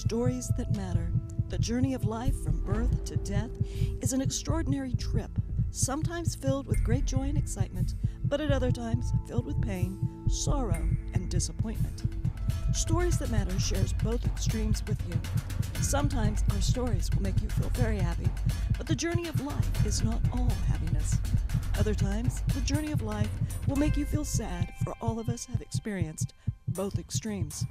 Stories That Matter. The journey of life from birth to death is an extraordinary trip, sometimes filled with great joy and excitement, but at other times filled with pain, sorrow, and disappointment. Stories That Matter shares both extremes with you. Sometimes our stories will make you feel very happy, but the journey of life is not all happiness. Other times, the journey of life will make you feel sad, for all of us have experienced both extremes.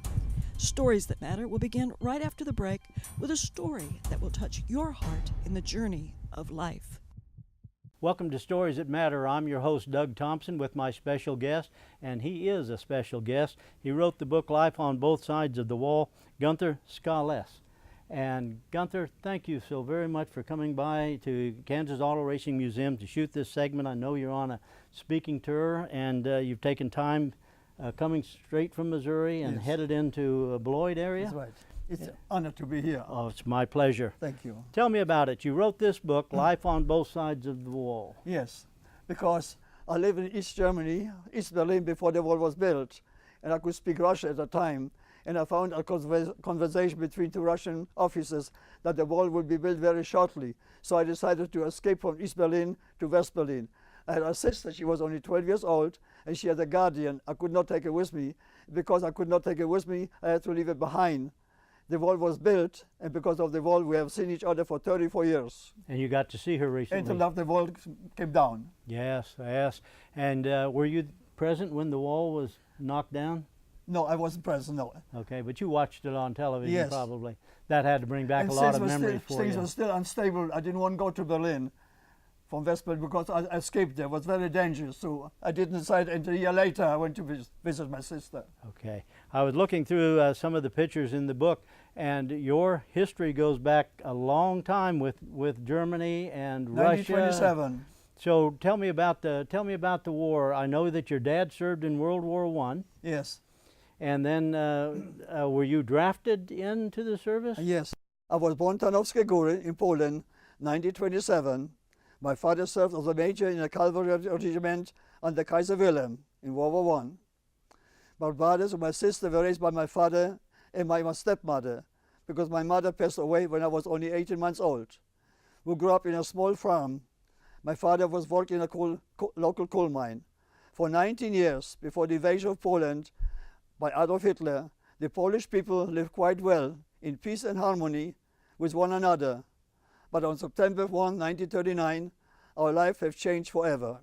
Stories That Matter will begin right after the break with a story that will touch your heart in the journey of life. Welcome to Stories That Matter. I'm your host, Doug Thompson, with my special guest, and he is a special guest. He wrote the book Life on Both Sides of the Wall, Gunther Skaletz. And Gunther, thank you so very much for coming by to Kansas Auto Racing Museum to shoot this segment. I know you're on a speaking tour, and you've taken time coming straight from Missouri and headed into Beloit area. That's right. It's an honor to be here. Oh, it's my pleasure. Thank you. Tell me about it. You wrote this book, Life on Both Sides of the Wall. Yes, because I lived in East Germany, East Berlin, before the wall was built, and I could speak Russian at the time. And I found a conversation between two Russian officers that the wall would be built very shortly. So I decided to escape from East Berlin to West Berlin. I had a sister, she was only 12 years old, and she had a guardian. I could not take her with me. Because I could not take her with me, I had to leave it behind. The wall was built, and because of the wall, we have seen each other for 34 years. And you got to see her recently. Until after the wall came down. Yes, yes. And were you present when the wall was knocked down? No, I wasn't present, no. Okay, but you watched it on television. Yes. Probably. That had to bring back And a lot of memories for you. Things were still unstable. I didn't want to go to Berlin from West Berlin because I escaped there. It was very dangerous, so I didn't decide until a year later I went to visit my sister. Okay. I was looking through some of the pictures in the book, and your history goes back a long time with Germany and Russia. 1927. So tell me about the war. I know that your dad served in World War I. Yes. And then were you drafted into the service? Yes. I was born Tarnowskie Góry in Poland, 1927. My father served as a major in a cavalry regiment under Kaiser Wilhelm in World War I. My brothers and my sister were raised by my father and my stepmother, because my mother passed away when I was only 18 months old. We grew up in a small farm. My father was working in a local coal mine. For 19 years before the invasion of Poland by Adolf Hitler, the Polish people lived quite well in peace and harmony with one another. But on September 1, 1939, our life has changed forever.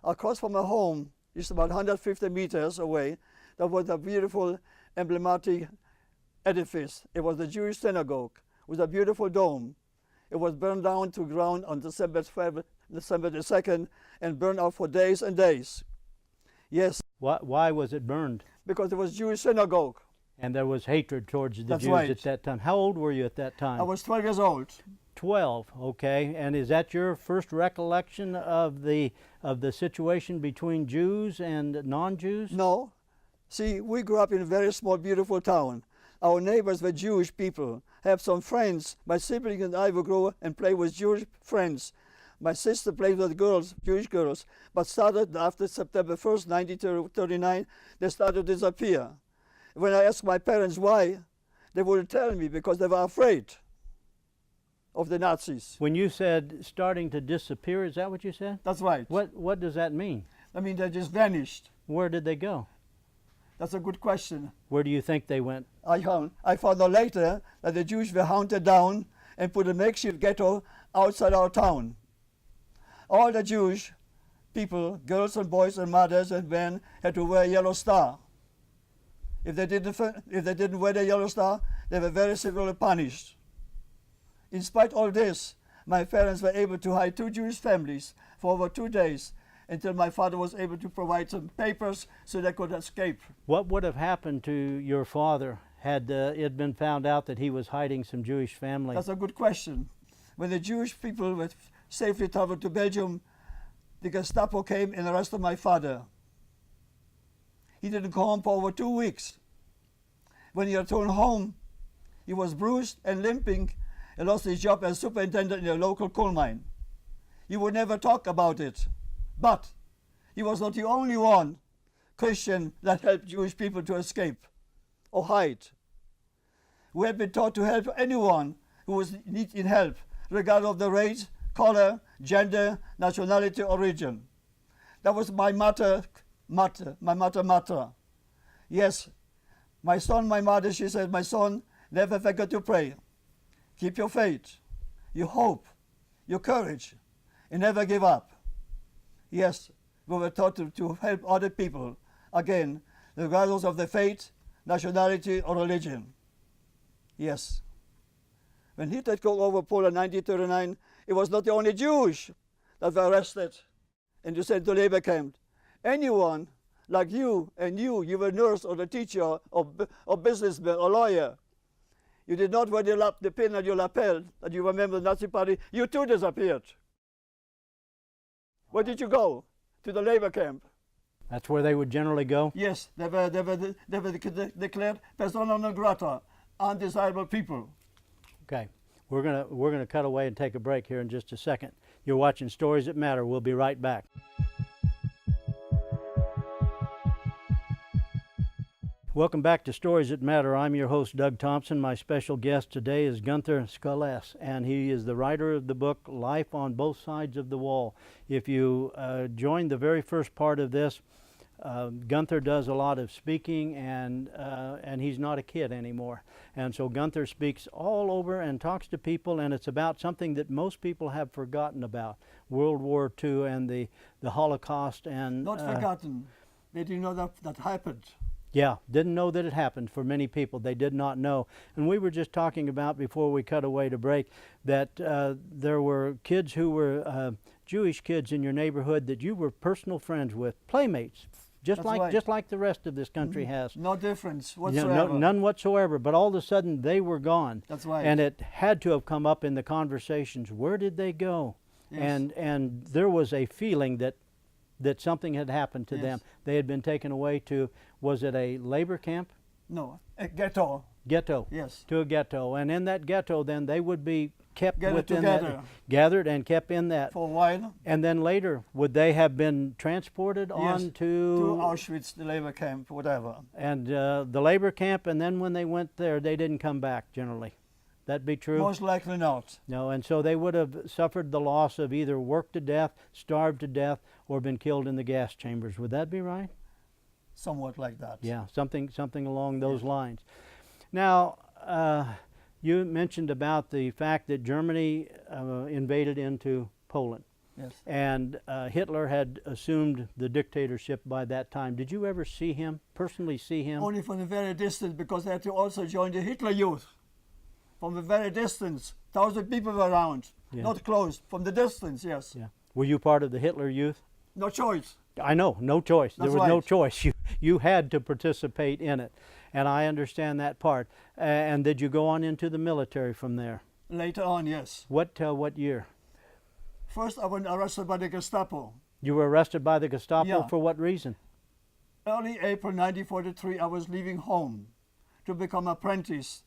Across from our home, just about 150 meters away, there was a beautiful, emblematic edifice. It was the Jewish synagogue with a beautiful dome. It was burned down to ground on December the 2nd and burned out for days and days. Yes. Why was it burned? Because it was Jewish synagogue. And there was hatred towards the That's Jews right. at that time. How old were you at that time? I was 12 years old. 12, okay. And is that your first recollection of the situation between Jews and non-Jews? No. See, we grew up in a very small, beautiful town. Our neighbors were Jewish people. I have some friends. My siblings and I would grow and play with Jewish friends. My sister played with girls, Jewish girls, but started after September 1st, 1939, they started to disappear. When I asked my parents why, they wouldn't tell me because they were afraid of the Nazis. When you said starting to disappear, is that what you said? That's right. What does that mean? I mean, they just vanished. Where did they go? That's a good question. Where do you think they went? I found out later that the Jews were hunted down and put a makeshift ghetto outside our town. All the Jewish people, girls and boys and mothers and men, had to wear a yellow star. If they didn't wear the yellow star, they were very severely punished. In spite of all this, my parents were able to hide 2 Jewish families for over 2 days until my father was able to provide some papers so they could escape. What would have happened to your father had it been found out that he was hiding some Jewish family? That's a good question. When the Jewish people were safely traveled to Belgium, the Gestapo came and arrested my father. He didn't come home for over 2 weeks. When he returned home, he was bruised and limping and lost his job as superintendent in a local coal mine. He would never talk about it, but he was not the only one Christian that helped Jewish people to escape or hide. We had been taught to help anyone who was in help, regardless of the race, color, gender, nationality, or religion. That was my matter. Yes, my son, my mother, she said, my son, never forget to pray. Keep your faith, your hope, your courage, and never give up. Yes, we were taught to help other people, again, regardless of their faith, nationality, or religion. Yes. When Hitler took over Poland in 1939, it was not the only Jews that were arrested and sent to labor camp. Anyone like you and you were a nurse or a teacher or businessman or lawyer. You did not wear the pin on your lapel that you were a member of the Nazi Party. You too disappeared. Where did you go? To the labor camp. That's where they would generally go? Yes, they were declared persona non grata, undesirable people. Okay, we're gonna cut away and take a break here in just a second. You're watching Stories That Matter. We'll be right back. Welcome back to Stories That Matter. I'm your host, Doug Thompson. My special guest today is Gunther Skaletz, and he is the writer of the book Life on Both Sides of the Wall. If you joined the very first part of this, Gunther does a lot of speaking, and he's not a kid anymore. And so Gunther speaks all over and talks to people, and it's about something that most people have forgotten about, World War II and the Holocaust. And not forgotten. They didn't know that happened. Yeah, didn't know that it happened for many people. They did not know. And we were just talking about, before we cut away to break, that there were kids who were Jewish kids in your neighborhood that you were personal friends with, playmates, just like the rest of this country has. No difference whatsoever. None whatsoever. But all of a sudden they were gone. That's right. And it had to have come up in the conversations. Where did they go? Yes. And there was a feeling that something had happened to them. They had been taken away to, was it a labor camp? No, a ghetto. Ghetto. Yes. To a ghetto. And in that ghetto then they would be kept gathered and kept in that. For a while. And then later, would they have been transported on to Auschwitz, the labor camp, whatever. And the labor camp, and then when they went there, they didn't come back generally. That be true? Most likely not. No, and so they would have suffered the loss of either worked to death, starved to death, or been killed in the gas chambers. Would that be right? Somewhat like that. Yeah, something along those lines. Now, you mentioned about the fact that Germany invaded into Poland. Yes. And Hitler had assumed the dictatorship by that time. Did you ever see him, personally see him? Only from a very distance, because they had to also join the Hitler Youth. From a very distance, 1,000 people were around, not close, from the distance, yes. Yeah. Were you part of the Hitler Youth? No choice. I know, no choice. That's there was right. no choice. You had to participate in it, and I understand that part. And did you go on into the military from there? Later on, yes. What year? First, I was arrested by the Gestapo. You were arrested by the Gestapo. Yeah. For what reason? Early April 1943, I was leaving home to become apprentice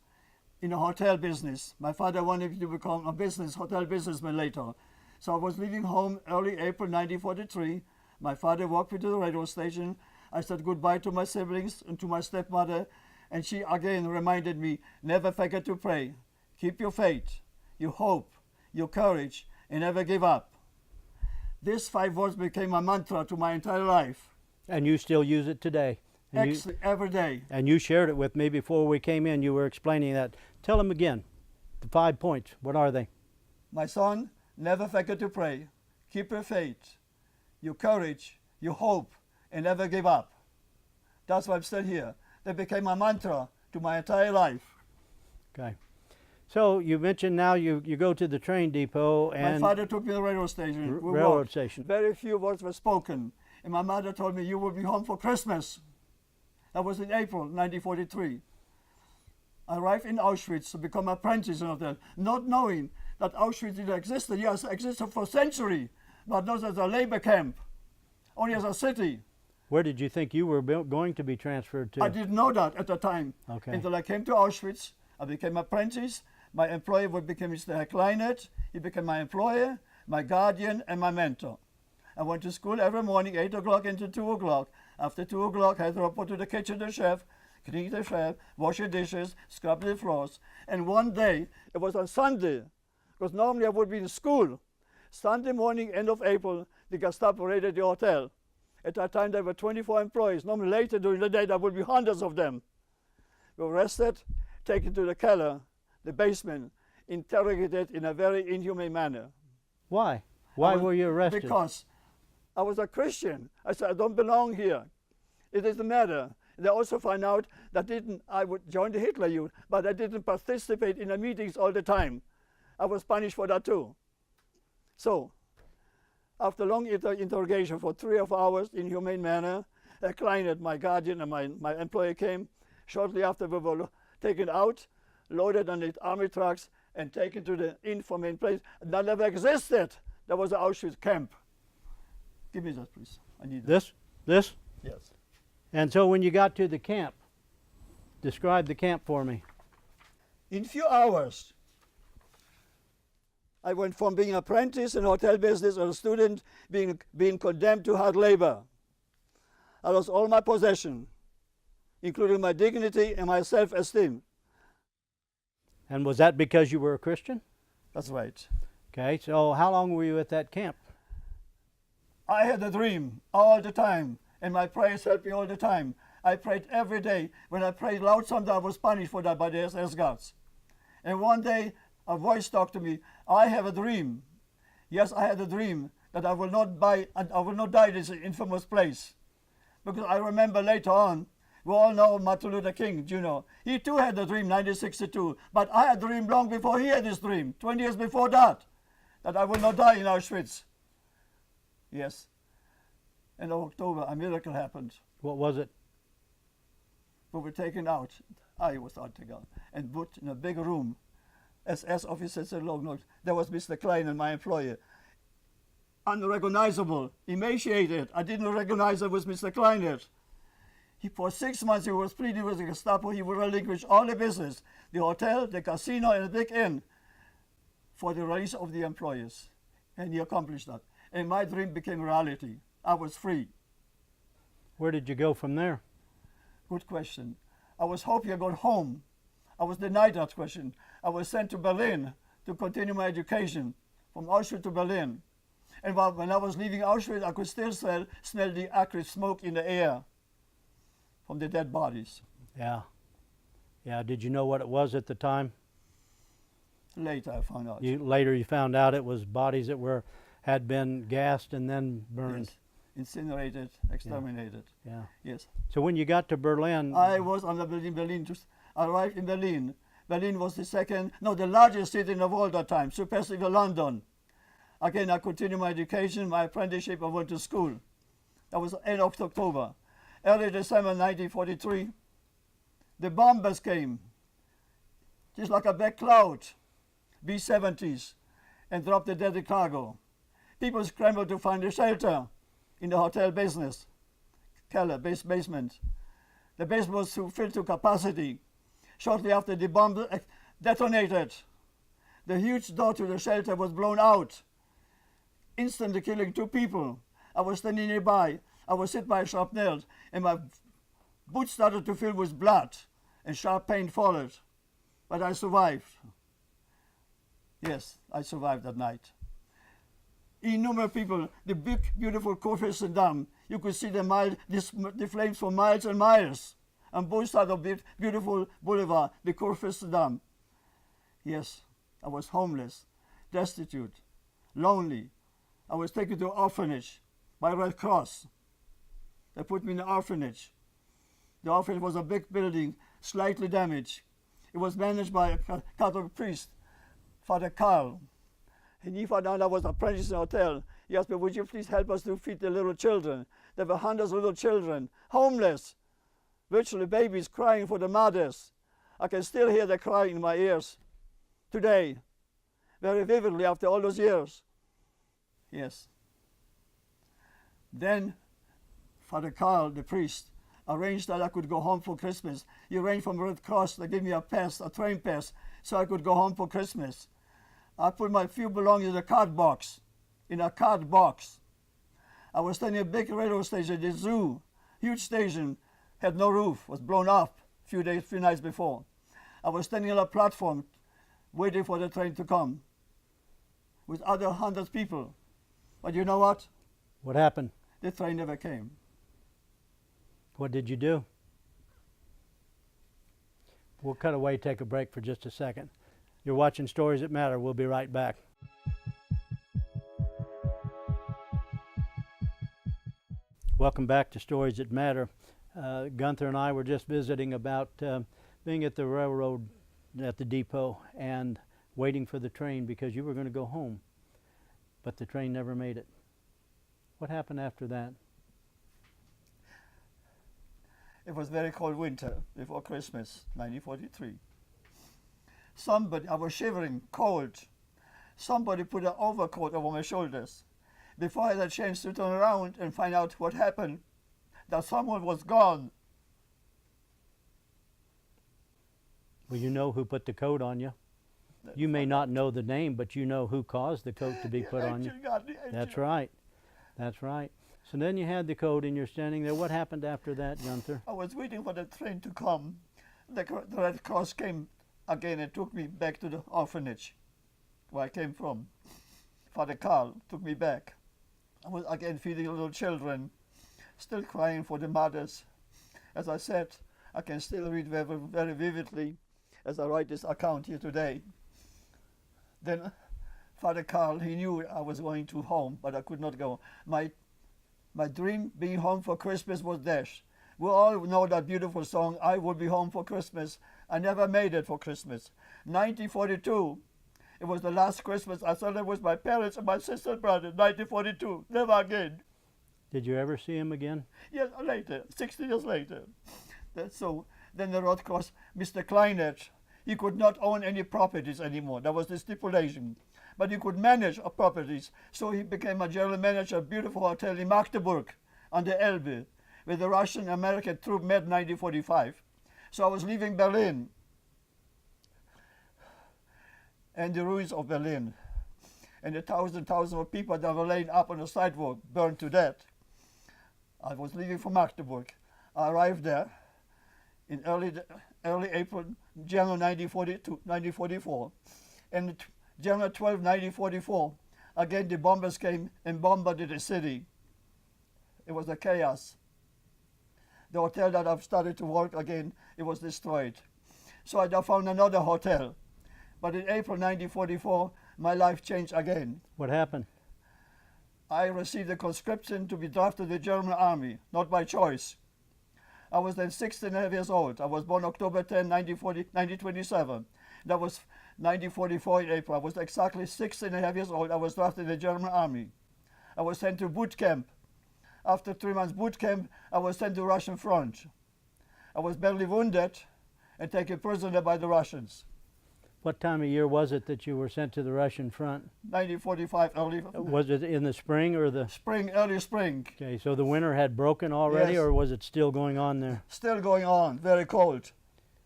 in a hotel business. My father wanted me to become a hotel businessman later. So I was leaving home early April 1943. My father walked me to the radio station. I said goodbye to my siblings and to my stepmother, and she again reminded me, never forget to pray. Keep your faith, your hope, your courage, and never give up. These 5 words became a mantra to my entire life. And you still use it today? Every day. And you shared it with me before we came in. You were explaining that. Tell them again, the 5 points. What are they? My son, never forget to pray. Keep your faith, your courage, your hope, and never give up. That's why I'm still here. They became a mantra to my entire life. Okay. So you mentioned now you go to the train depot, and my father took me to the railroad station. Railroad station. Very few words were spoken. And my mother told me, you will be home for Christmas. That was in April 1943. I arrived in Auschwitz to become apprentice in a hotel, not knowing that Auschwitz didn't exist. Yes, it existed for a century, but not as a labor camp, only as a city. Where did you think you were going to be transferred to? I didn't know that at the time. Okay. Until I came to Auschwitz, I became apprentice. My employer became Mr. Kleinet. He became my employer, my guardian, and my mentor. I went to school every morning, 8 o'clock into 2 o'clock. After 2 o'clock, I had to report to the kitchen, the chef, clean the shelf, wash the dishes, scrub the floors. And one day, it was on Sunday, because normally I would be in school. Sunday morning, end of April, the Gestapo raided the hotel. At that time, there were 24 employees. Normally later during the day, there would be hundreds of them. We were arrested, taken to the cellar, the basement, interrogated in a very inhumane manner. Why? Why were you arrested? Because I was a Christian. I said, I don't belong here. It doesn't matter. They also find out that I would join the Hitler Youth, but I didn't participate in the meetings all the time. I was punished for that too. So, after long interrogation for 3 or 4 hours in humane manner, a client, my guardian and my employer came. Shortly after, we were taken out, loaded on the army trucks, and taken to the inhumane place that never existed. There was an Auschwitz camp. Give me that, please. I need that. This? Yes. And so when you got to the camp, describe the camp for me. In few hours, I went from being an apprentice in hotel business or a student being condemned to hard labor. I lost all my possession, including my dignity and my self-esteem. And was that because you were a Christian? That's right. Okay, so how long were you at that camp? I had a dream all the time, and my prayers helped me all the time. I prayed every day. When I prayed loud, sometimes I was punished for that by the SS guards. And one day, a voice talked to me. I have a dream. Yes, I had a dream that I will not die in this infamous place. Because I remember later on, we all know Martin Luther King Jr. He too had a dream, 1962. But I had a dream long before he had his dream, 20 years before that I will not die in Auschwitz. Yes. In October, a miracle happened. What was it? We were taken out. I was out together and put in a big room. SS officers said, look, there was Mr. Klein and my employer. Unrecognizable, emaciated. I didn't recognize it was Mr. Klein yet. For 6 months he was pleading with the Gestapo. He would relinquish all the business, the hotel, the casino, and the big inn, for the release of the employees. And he accomplished that. And my dream became reality. I was free. Where did you go from there? Good question. I was hoping I got home. I was denied that question. I was sent to Berlin to continue my education, from Auschwitz to Berlin. And when I was leaving Auschwitz, I could still smell the acrid smoke in the air from the dead bodies. Yeah. Yeah, did you know what it was at the time? Later I found out. Later you found out it was bodies that had been gassed and then burned. Yes. Incinerated, exterminated. Yeah. Yes. So when you got to Berlin... I was on the Berlin, I arrived in Berlin. Berlin was the largest city in the world at that time, surpassing London. Again, I continued my education, my apprenticeship, I went to school. That was end of October. Early December 1943, the bombers came, just like a black cloud, B-70s, and dropped the deadly cargo. People scrambled to find a shelter in the hotel business, cellar, basement. The basement was filled to capacity. Shortly after, the bomb detonated. The huge door to the shelter was blown out, instantly killing 2 people. I was standing nearby. I was hit by a shrapnel, and my boots started to fill with blood, and sharp pain followed. But I survived. Yes, I survived that night. Innumerable people, the big, beautiful Kurfürsten Dam, you could see the flames for miles and miles. On both sides of the beautiful boulevard, the Kurfürsten Dam. Yes, I was homeless, destitute, lonely. I was taken to an orphanage by Red Cross. They put me in an orphanage. The orphanage was a big building, slightly damaged. It was managed by a Catholic priest, Father Carl. And he found out I was an apprentice in a hotel. He asked me, would you please help us to feed the little children? There were hundreds of little children, homeless, virtually babies crying for the mothers. I can still hear the cry in my ears today, very vividly after all those years. Yes. Then Father Carl, the priest, arranged that I could go home for Christmas. He arranged from Red Cross to give me a pass, a train pass, so I could go home for Christmas. I put my few belongings in a card box. I was standing at a big railroad station, the zoo, huge station, had no roof, was blown up, few nights before. I was standing on a platform waiting for the train to come with other hundreds of people. But you know what? What happened? The train never came. What did you do? We'll cut away, take a break for just a second. You're watching Stories That Matter. We'll be right back. Welcome back to Stories That Matter. Gunther and I were just visiting about being at the railroad at the depot and waiting for the train because you were going to go home, but the train never made it. What happened after that? It was very cold winter before Christmas, 1943. I was shivering, cold. Somebody put an overcoat over my shoulders. Before I had a chance to turn around and find out what happened, that someone was gone. Well, you know who put the coat on you. You may not know the name, but you know who caused the coat to be put on you. That's right. That's right. So then you had the coat and you're standing there. What happened after that, Gunther? I was waiting for the train to come. The Red Cross came again and took me back to the orphanage where I came from. Father Carl took me back. I was again feeding little children, still crying for the mothers. As I said, I can still read very, very vividly as I write this account here today. Then Father Carl, he knew I was going to home, but I could not go. My dream being home for Christmas was dashed. We all know that beautiful song, I Will Be Home for Christmas. I never made it for Christmas. 1942, it was the last Christmas I celebrated with my parents and my sister and brother, 1942, never again. Did you ever see him again? Yes, later, 60 years later. Then the Red Cross, Mr. Kleinert, he could not own any properties anymore. That was the stipulation. But he could manage properties. So he became a general manager of a beautiful hotel in Magdeburg on the Elbe, where the Russian-American troop met in 1945. So I was leaving Berlin and the ruins of Berlin. And the thousands of people that were laying up on the sidewalk burned to death. I was leaving for Magdeburg. I arrived there in early April, January 1944. And January 12, 1944, again the bombers came and bombarded the city. It was a chaos. The hotel that I've started to work again, it was destroyed. So I found another hotel. But in April 1944, my life changed again. What happened? I received a conscription to be drafted to the German army, not by choice. I was then 16.5 years old. I was born October 10, 1927. That was 1944 in April. I was exactly 16.5 years old. I was drafted in the German army. I was sent to boot camp. After 3 months boot camp, I was sent to Russian front. I was badly wounded and taken prisoner by the Russians. What time of year was it that you were sent to the Russian front? 1945, early. Was it in the spring or the? Spring, early spring. Okay, so the winter had broken already, Yes. or was it still going on there? Still going on, very cold.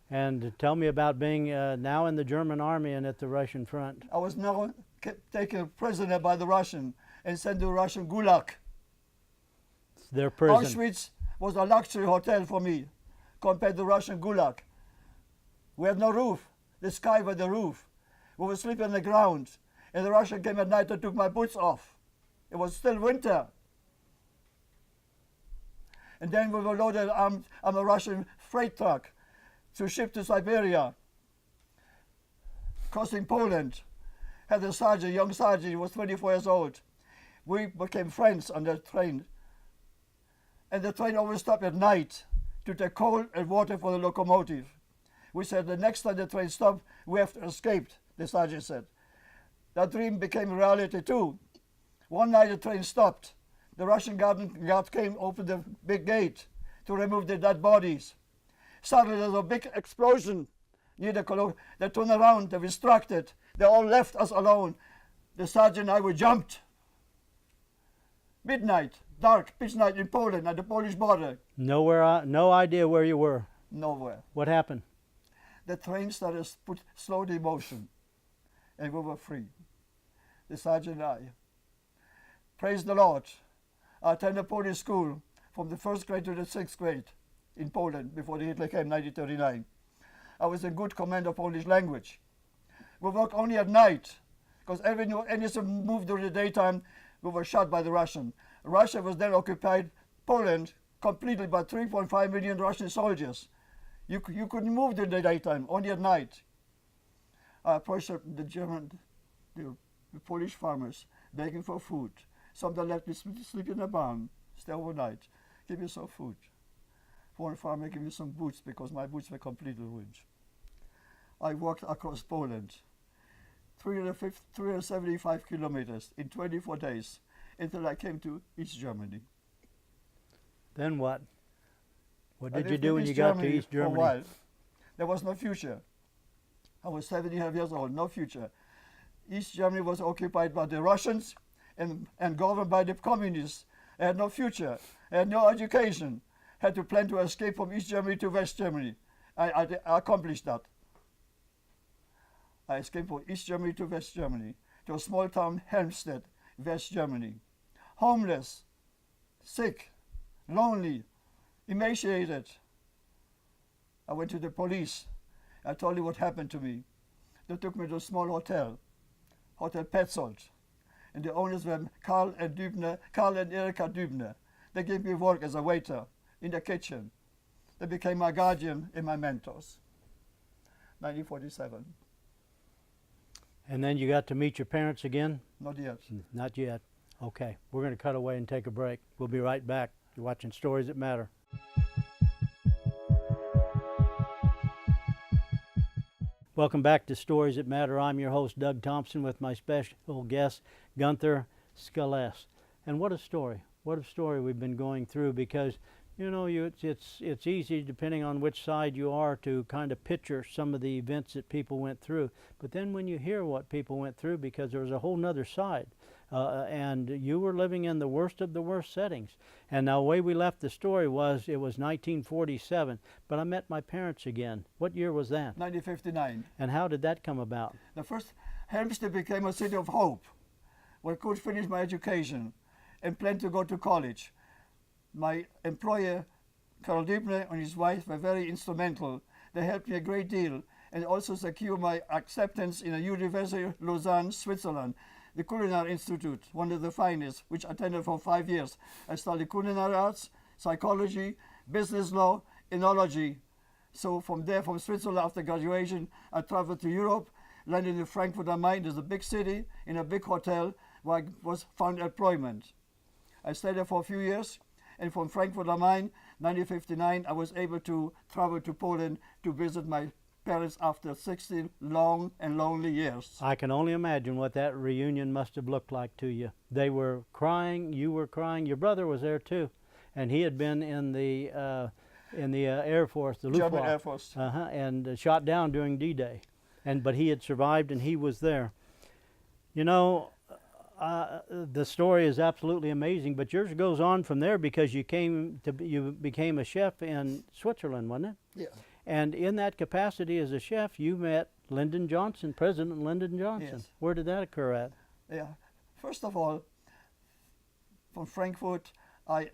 And tell me about being now in the German army and at the Russian front. I was now taken prisoner by the Russian and sent to Russian gulag. It's their prison. Auschwitz was a luxury hotel for me compared to Russian gulag. We had no roof. The sky was the roof. We were sleeping on the ground. And the Russian came at night and took my boots off. It was still winter. And then we were loaded on a Russian freight truck to ship to Siberia, crossing Poland. Had a sergeant, young sergeant, he was 24 years old. We became friends on the train. And the train always stopped at night to take coal and water for the locomotive. We said the next time the train stopped, we have to escape, the sergeant said. That dream became reality too. One night the train stopped. The Russian guard came, opened the big gate to remove the dead bodies. Suddenly there was a big explosion near the column. They turned around, they were distracted. They all left us alone. The sergeant and I, we jumped. Midnight, dark, pitch night in Poland at the Polish border. No idea where you were. Nowhere. What happened? The train started to put slowly in motion, and we were free. The sergeant and I. Praise the Lord. I attended Polish school from the 1st grade to the 6th grade. in Poland before the Hitler came in 1939. I was in good command of Polish language. We worked only at night, because anything moved during the daytime, we were shot by the Russian. Russia was then occupied Poland completely by 3.5 million Russian soldiers. You couldn't move during the daytime, only at night. I approached the Polish farmers, begging for food. Some that let me sleep in a barn, stay overnight, give me some food. One farmer gave me some boots because my boots were completely ruined. I walked across Poland, 375 kilometers in 24 days until I came to East Germany. Then what? What did you do when you got to East Germany? For a while. There was no future. I was 75 years old, no future. East Germany was occupied by the Russians and governed by the communists. I had no future. I had no education. I had to plan to escape from East Germany to West Germany. I accomplished that. I escaped from East Germany to West Germany, to a small town, Helmstedt, West Germany. Homeless, sick, lonely, emaciated. I went to the police. I told you what happened to me. They took me to a small hotel, Hotel Petzold. And the owners were Karl and Erika Dübner. They gave me work as a waiter in the kitchen. They became my guardian and my mentors. 1947. And then you got to meet your parents again? Not yet. Not yet. Okay, we're going to cut away and take a break. We'll be right back. You're watching Stories That Matter. Welcome back to Stories That Matter. I'm your host, Doug Thompson, with my special guest, Gunther Skaletz. And what a story. What a story we've been going through, because you know, it's easy, depending on which side you are, to kind of picture some of the events that people went through. But then when you hear what people went through, because there was a whole nother side, and you were living in the worst of the worst settings. And now the way we left the story was, it was 1947, but I met my parents again. What year was that? 1959. And how did that come about? The first, Helmstedt became a city of hope, where I could finish my education and plan to go to college. My employer, Karl Dübner, and his wife were very instrumental. They helped me a great deal and also secure my acceptance in a University of Lausanne, Switzerland, the Culinary Institute, one of the finest, which I attended for 5 years. I studied culinary arts, psychology, business law, enology. So from there, from Switzerland, after graduation, I traveled to Europe, landed in Frankfurt am Main. There's a big city, in a big hotel, where I found employment. I stayed there for a few years. And from Frankfurt am Main, 1959, I was able to travel to Poland to visit my parents after 60 long and lonely years. I can only imagine what that reunion must have looked like to you. They were crying, you were crying, your brother was there too, and he had been in the Air Force, the Luftwaffe, German Air Force, and shot down during D-Day, but he had survived and he was there. You know, the story is absolutely amazing, but yours goes on from there, because you became a chef in Switzerland, wasn't it? Yeah. And in that capacity as a chef, you met Lyndon Johnson, President Lyndon Johnson. Yes. Where did that occur at? Yeah. First of all, from Frankfurt, I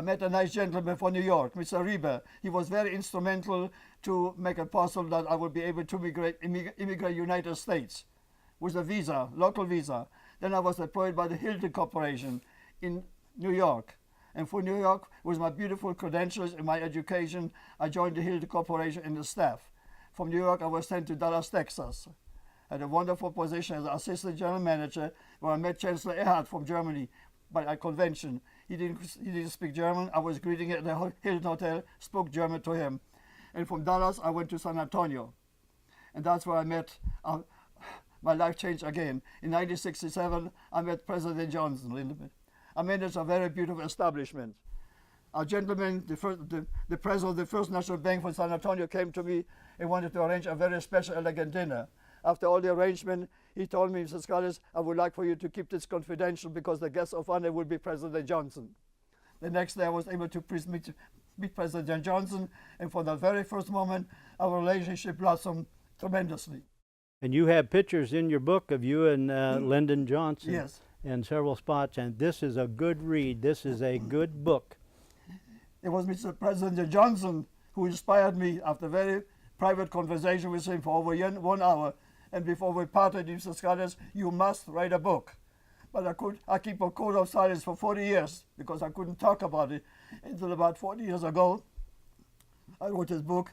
met a nice gentleman from New York, Mr. Rieber. He was very instrumental to make it possible that I would be able to immigrate United States with a visa, local visa. Then I was employed by the Hilton Corporation in New York. And for New York, with my beautiful credentials and my education, I joined the Hilton Corporation and the staff. From New York, I was sent to Dallas, Texas. I had a wonderful position as assistant general manager, where I met Chancellor Erhard from Germany by a convention. He didn't speak German. I was greeting at the Hilton Hotel, spoke German to him. And from Dallas, I went to San Antonio. And that's where I met my life changed again. In 1967, I met President Johnson. I managed a very beautiful establishment. A gentleman, the president of the First National Bank from San Antonio, came to me and wanted to arrange a very special, elegant dinner. After all the arrangement, he told me, Mr. Skaletz, I would like for you to keep this confidential, because the guest of honor will be President Johnson. The next day, I was able to meet President Johnson, and from the very first moment, our relationship blossomed tremendously. And you have pictures in your book of you and Lyndon Johnson. Yes. In several spots, and this is a good read. This is a good book. It was Mr. President Johnson who inspired me after a very private conversation with him for over 1 hour. And before we parted, Mr. Skaletz, you must write a book. But I keep a code of silence for 40 years because I couldn't talk about it until about 40 years ago. I wrote this book,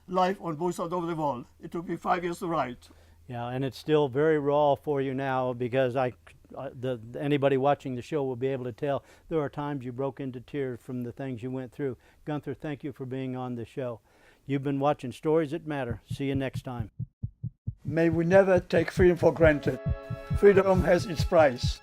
Life on Both Sides of the Wall. It took me 5 years to write. Yeah, and it's still very raw for you now because anybody watching the show will be able to tell there are times you broke into tears from the things you went through. Gunther, thank you for being on the show. You've been watching Stories That Matter. See you next time. May we never take freedom for granted. Freedom has its price.